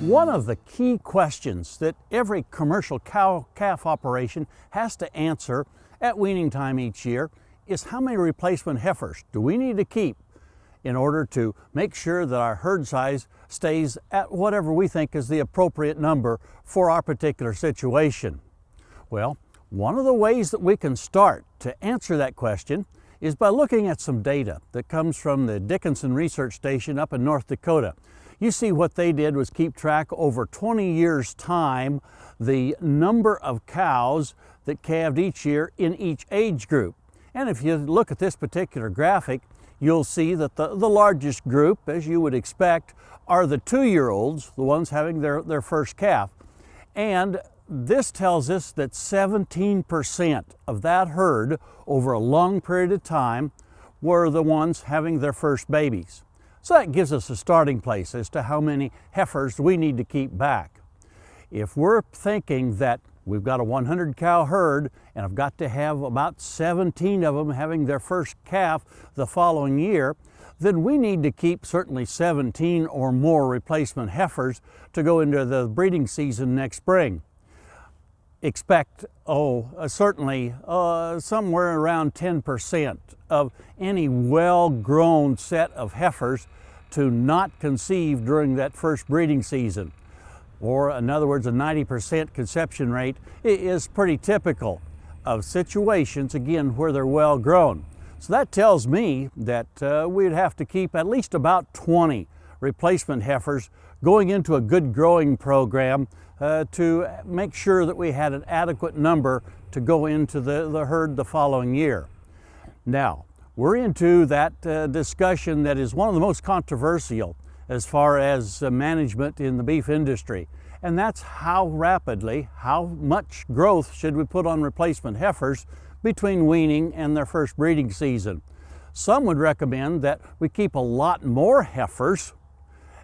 One of the key questions that every commercial cow-calf operation has to answer at weaning time each year is how many replacement heifers do we need to keep in order to make sure that our herd size stays at whatever we think is the appropriate number for our particular situation. Well, one of the ways that we can start to answer that question is by looking at some data that comes from the Dickinson Research Station up in North Dakota. You see, what they did was keep track over 20 years' time the number of cows that calved each year in each age group. And if you look at this particular graphic, you'll see that the largest group, as you would expect, are the 2-year-olds, the ones having their first calf. And this tells us that 17% of that herd over a long period of time were the ones having their first babies. So that gives us a starting place as to how many heifers we need to keep back. If we're thinking that we've got a 100 cow herd and I've got to have about 17 of them having their first calf the following year, then we need to keep certainly 17 or more replacement heifers to go into the breeding season next spring. Expect, certainly somewhere around 10% of any well-grown set of heifers to not conceive during that first breeding season. Or in other words, a 90% conception rate is pretty typical of situations, again, where they're well grown. So that tells me that we'd have to keep at least about 20 replacement heifers going into a good growing program to make sure that we had an adequate number to go into the herd the following year. Now, we're into that discussion that is one of the most controversial as far as management in the beef industry. And that's how much growth should we put on replacement heifers between weaning and their first breeding season. Some would recommend that we keep a lot more heifers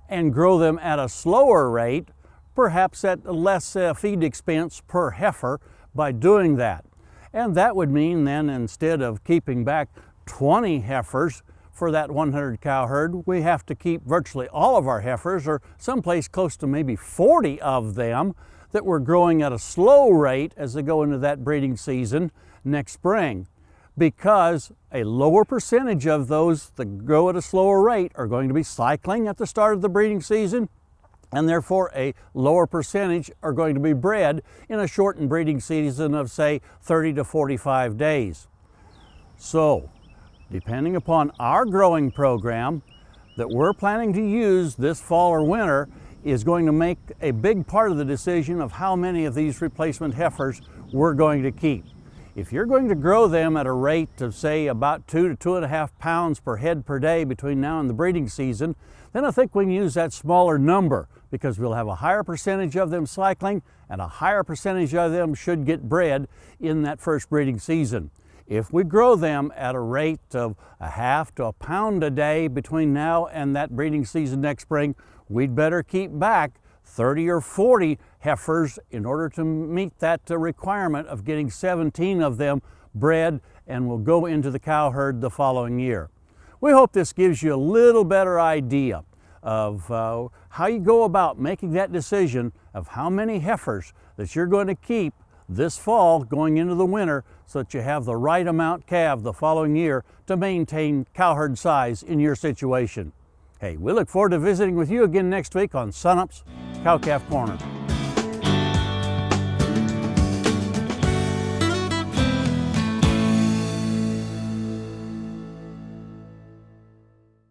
and grow them at a slower rate, perhaps at less feed expense per heifer by doing that. And that would mean then, instead of keeping back 20 heifers for that 100 cow herd, we have to keep virtually all of our heifers, or someplace close to maybe 40 of them, that we're growing at a slow rate as they go into that breeding season next spring, because a lower percentage of those that grow at a slower rate are going to be cycling at the start of the breeding season, and therefore a lower percentage are going to be bred in a shortened breeding season of, say, 30 to 45 days. So, depending upon our growing program that we're planning to use this fall or winter, is going to make a big part of the decision of how many of these replacement heifers we're going to keep. If you're going to grow them at a rate of, say, about 2 to 2.5 pounds per head per day between now and the breeding season, then I think we can use that smaller number, because we'll have a higher percentage of them cycling and a higher percentage of them should get bred in that first breeding season. If we grow them at a rate of 1/2 to 1 pound a day between now and that breeding season next spring, we'd better keep back 30 or 40 heifers in order to meet that requirement of getting 17 of them bred and will go into the cow herd the following year. We hope this gives you a little better idea of how you go about making that decision of how many heifers that you're going to keep this fall going into the winter, so that you have the right amount calved the following year to maintain cow herd size in your situation. Hey, we look forward to visiting with you again next week on Sunup's Cow Calf Corner.